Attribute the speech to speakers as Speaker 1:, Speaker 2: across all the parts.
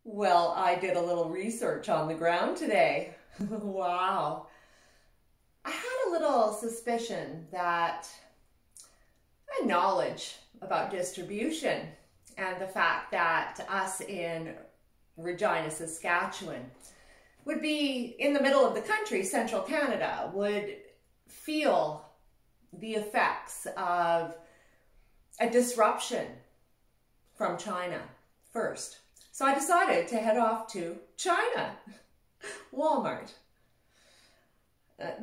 Speaker 1: Well, I did a little research on the ground today. Wow. I had a little suspicion that a knowledge about distribution and the fact that us in Regina, Saskatchewan would be in the middle of the country, central Canada, would feel the effects of a disruption from China first. So I decided to head off to China, Walmart.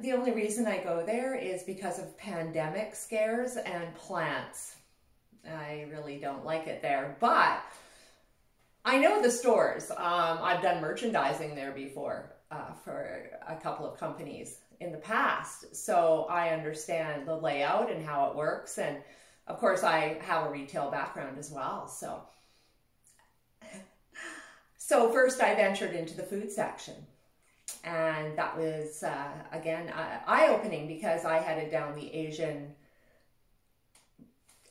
Speaker 1: The only reason I go there is because of pandemic scares and plants. I really don't like it there, but I know the stores. I've done merchandising there before for a couple of companies in the past, so I understand the layout and how it works. And of course, I have a retail background as well. So first I ventured into the food section, and that was, again, eye-opening because I headed down the Asian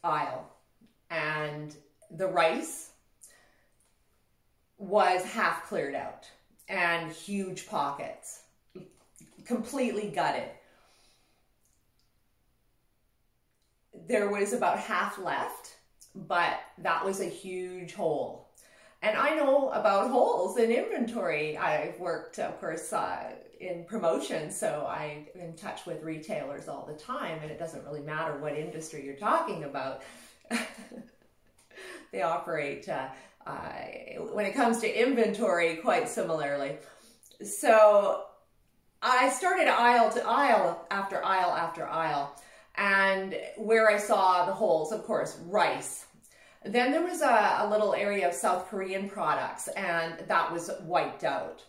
Speaker 1: aisle, and the rice was half cleared out and huge pockets, completely gutted. There was about half left, but that was a huge hole. And I know about holes in inventory. I've worked, of course, in promotion, so I'm in touch with retailers all the time, and it doesn't really matter what industry you're talking about. They operate, when it comes to inventory, quite similarly. So I started aisle to aisle after aisle after aisle, and where I saw the holes, of course, rice. Then there was a little area of South Korean products, and that was wiped out.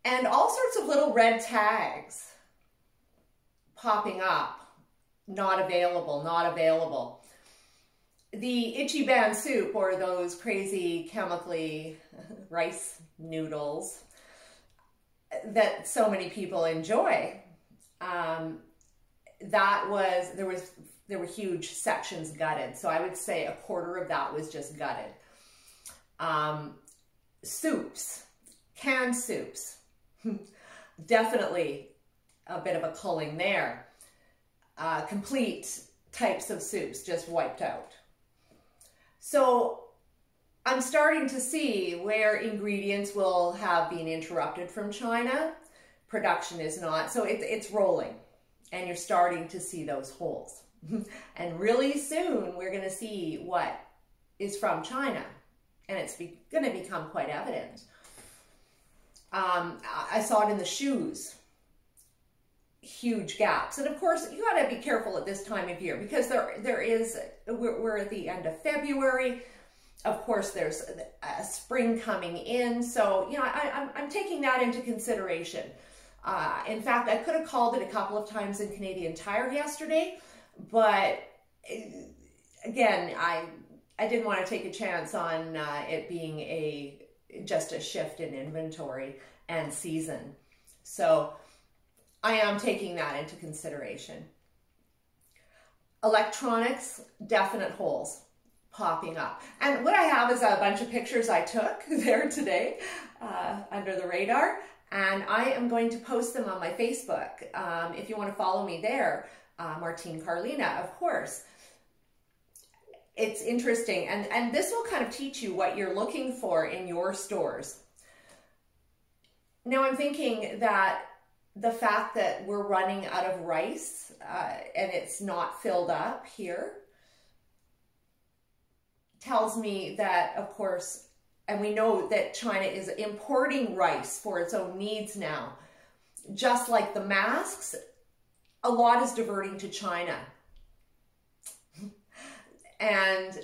Speaker 1: And all sorts of little red tags popping up. Not available, not available. The Ichiban soup, or those crazy chemically rice noodles that so many people enjoy, there were huge sections gutted. So I would say a quarter of that was just gutted. Soups, canned soups, definitely a bit of a culling there. Complete types of soups just wiped out. So I'm starting to see where ingredients will have been interrupted from China. Production is not. So it's rolling, and you're starting to see those holes. And really soon we're going to see what is from China, and it's going to become quite evident. I saw it in the shoes, huge gaps. And of course, you got to be careful at this time of year because we're at the end of February. Of course, there's a spring coming in. So, I'm taking that into consideration. In fact, I could have called it a couple of times in Canadian Tire yesterday, but again, I didn't want to take a chance on it being just a shift in inventory and season. So I am taking that into consideration. Electronics, definite holes popping up. And what I have is a bunch of pictures I took there today under the radar, and I am going to post them on my Facebook. If you want to follow me there, Martine Carlina, of course. It's interesting, and this will kind of teach you what you're looking for in your stores. Now I'm thinking that the fact that we're running out of rice and it's not filled up here tells me that, of course, and we know that China is importing rice for its own needs now. Just like the masks, a lot is diverting to China. And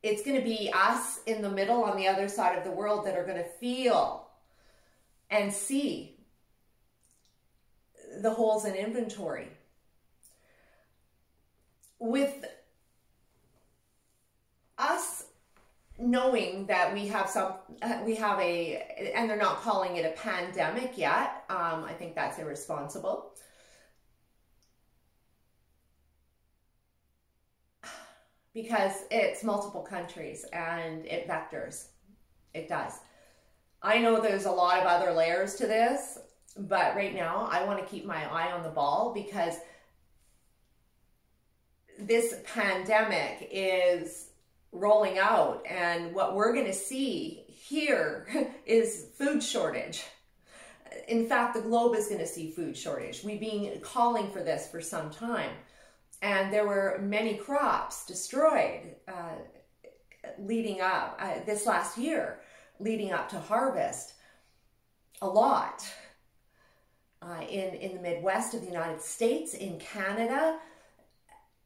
Speaker 1: it's going to be us in the middle on the other side of the world that are going to feel and see the holes in inventory. With us knowing that we have and they're not calling it a pandemic yet, I think that's irresponsible. Because it's multiple countries and it vectors. It does. I know there's a lot of other layers to this, but right now I want to keep my eye on the ball because this pandemic is rolling out, and what we're going to see here is food shortage. In fact, the globe is going to see food shortage. We've been calling for this for some time, and there were many crops destroyed leading up this last year, leading up to harvest. A lot in the Midwest of the United States, in Canada.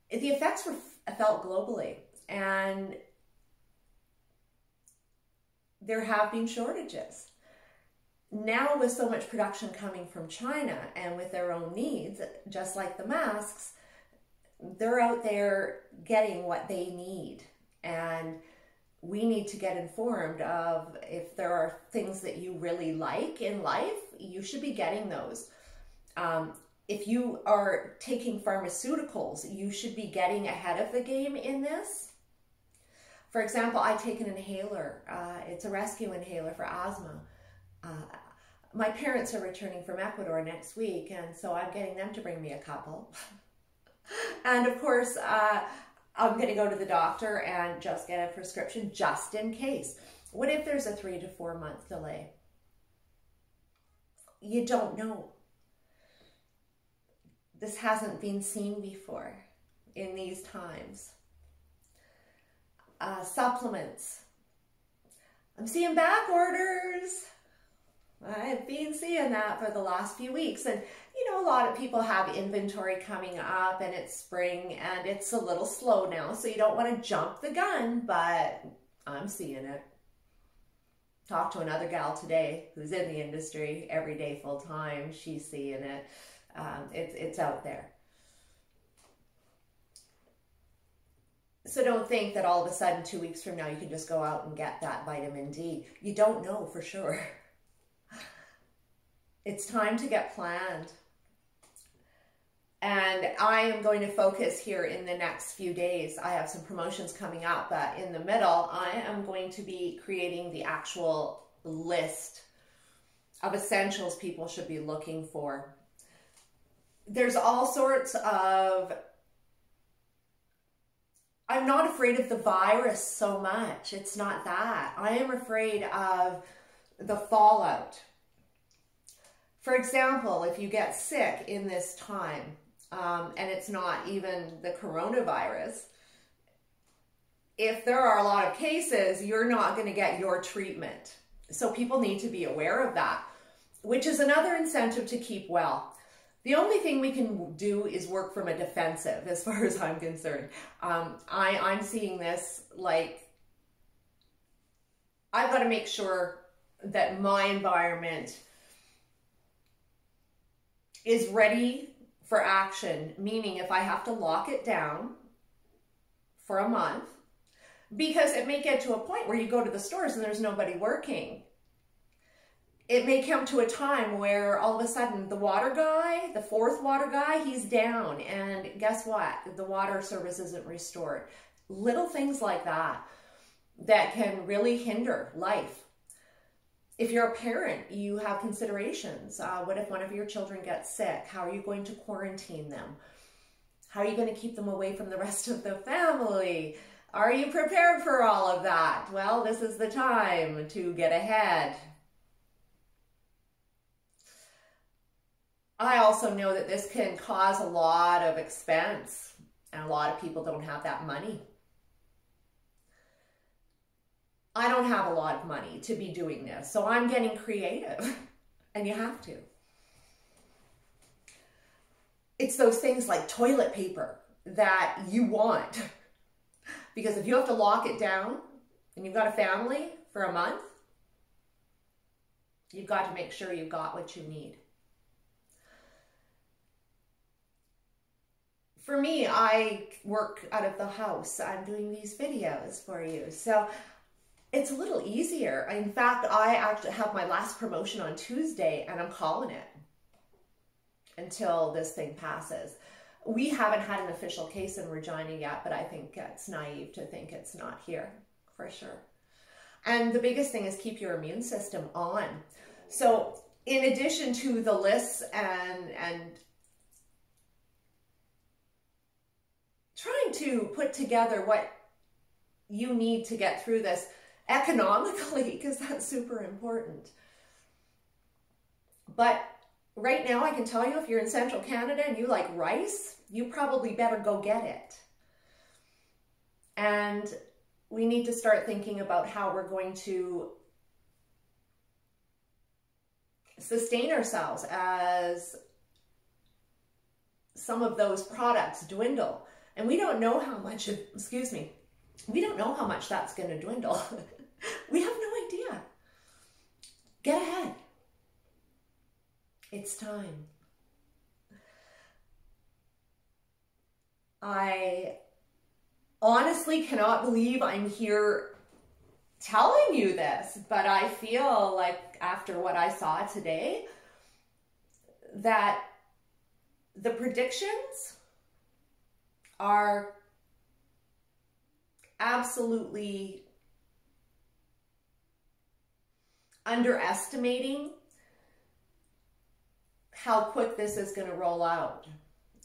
Speaker 1: The effects were felt globally, and there have been shortages. Now, with so much production coming from China and with their own needs, just like the masks, they're out there getting what they need. And we need to get informed of if there are things that you really like in life, you should be getting those. If you are taking pharmaceuticals, you should be getting ahead of the game in this. For example, I take an inhaler. It's a rescue inhaler for asthma. My parents are returning from Ecuador next week, and so I'm getting them to bring me a couple. And of course, I'm going to go to the doctor and just get a prescription just in case. What if there's a 3 to 4 month delay? You don't know. This hasn't been seen before in these times. Supplements. I'm seeing back orders. I've been seeing that for the last few weeks. And, you know, a lot of people have inventory coming up, and it's spring and it's a little slow now. So you don't want to jump the gun, but I'm seeing it. Talked to another gal today who's in the industry every day full time. She's seeing it. It's out there. So don't think that all of a sudden 2 weeks from now you can just go out and get that vitamin D. You don't know for sure. It's time to get planned. And I am going to focus here in the next few days. I have some promotions coming up, but in the middle, I am going to be creating the actual list of essentials people should be looking for. There's all sorts of... I'm not afraid of the virus so much. It's not that. I am afraid of the fallout. For example, if you get sick in this time, and it's not even the coronavirus, if there are a lot of cases, you're not going to get your treatment. So people need to be aware of that, which is another incentive to keep well. The only thing we can do is work from a defensive, as far as I'm concerned. I'm seeing this like, I've got to make sure that my environment is ready for action, meaning if I have to lock it down for a month, because it may get to a point where you go to the stores and there's nobody working. It may come to a time where all of a sudden the water guy, the fourth water guy, he's down, and guess what? The water service isn't restored. Little things like that that can really hinder life. If you're a parent, you have considerations. What if one of your children gets sick? How are you going to quarantine them? How are you going to keep them away from the rest of the family? Are you prepared for all of that? Well, this is the time to get ahead. I also know that this can cause a lot of expense, and a lot of people don't have that money. I don't have a lot of money to be doing this, so I'm getting creative, and you have to. It's those things like toilet paper that you want, because if you have to lock it down and you've got a family for a month, you've got to make sure you've got what you need. For me, I work out of the house. I'm doing these videos for you, so it's a little easier. In fact, I actually have my last promotion on Tuesday, and I'm calling it until this thing passes. We haven't had an official case in Regina yet, but I think it's naive to think it's not here, for sure. And the biggest thing is keep your immune system on. So in addition to the lists and trying to put together what you need to get through this economically, because that's super important. But right now I can tell you, if you're in central Canada and you like rice, you probably better go get it. And we need to start thinking about how we're going to sustain ourselves as some of those products dwindle. And we don't know how much, we don't know how much that's going to dwindle. We have no idea. Get ahead. It's time. I honestly cannot believe I'm here telling you this, but I feel like after what I saw today, that the predictions are absolutely underestimating how quick this is going to roll out,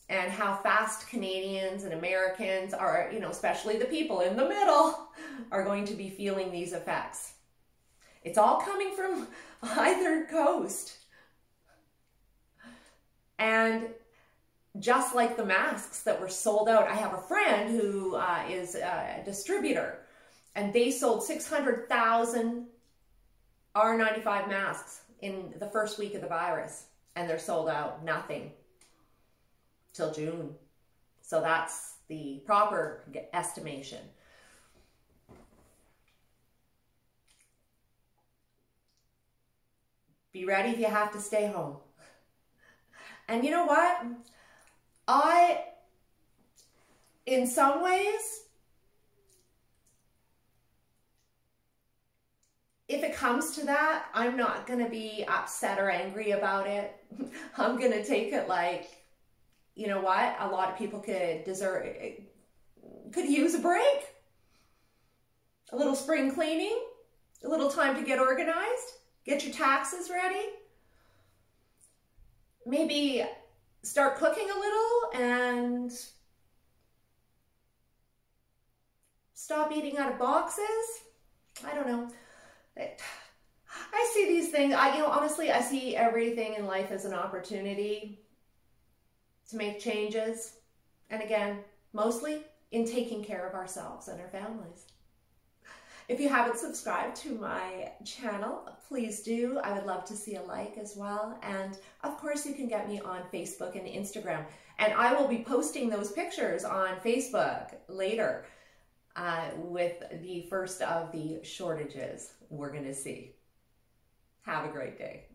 Speaker 1: and how fast Canadians and Americans are, especially the people in the middle, are going to be feeling these effects. It's all coming from either coast. And just like the masks that were sold out, I have a friend who is a distributor, and they sold 600,000 R95 masks in the first week of the virus, and they're sold out. Nothing till June. So that's the proper estimation. Be ready if you have to stay home. And you know what? In some ways, if it comes to that, I'm not going to be upset or angry about it. I'm going to take it like, you know what? A lot of people could use a break. A little spring cleaning, a little time to get organized, get your taxes ready. Maybe start cooking a little and stop eating out of boxes. I don't know. I see these things, honestly, I see everything in life as an opportunity to make changes. And again, mostly in taking care of ourselves and our families. If you haven't subscribed to my channel, please do. I would love to see a like as well. And of course, you can get me on Facebook and Instagram. And I will be posting those pictures on Facebook later with the first of the shortages we're going to see. Have a great day.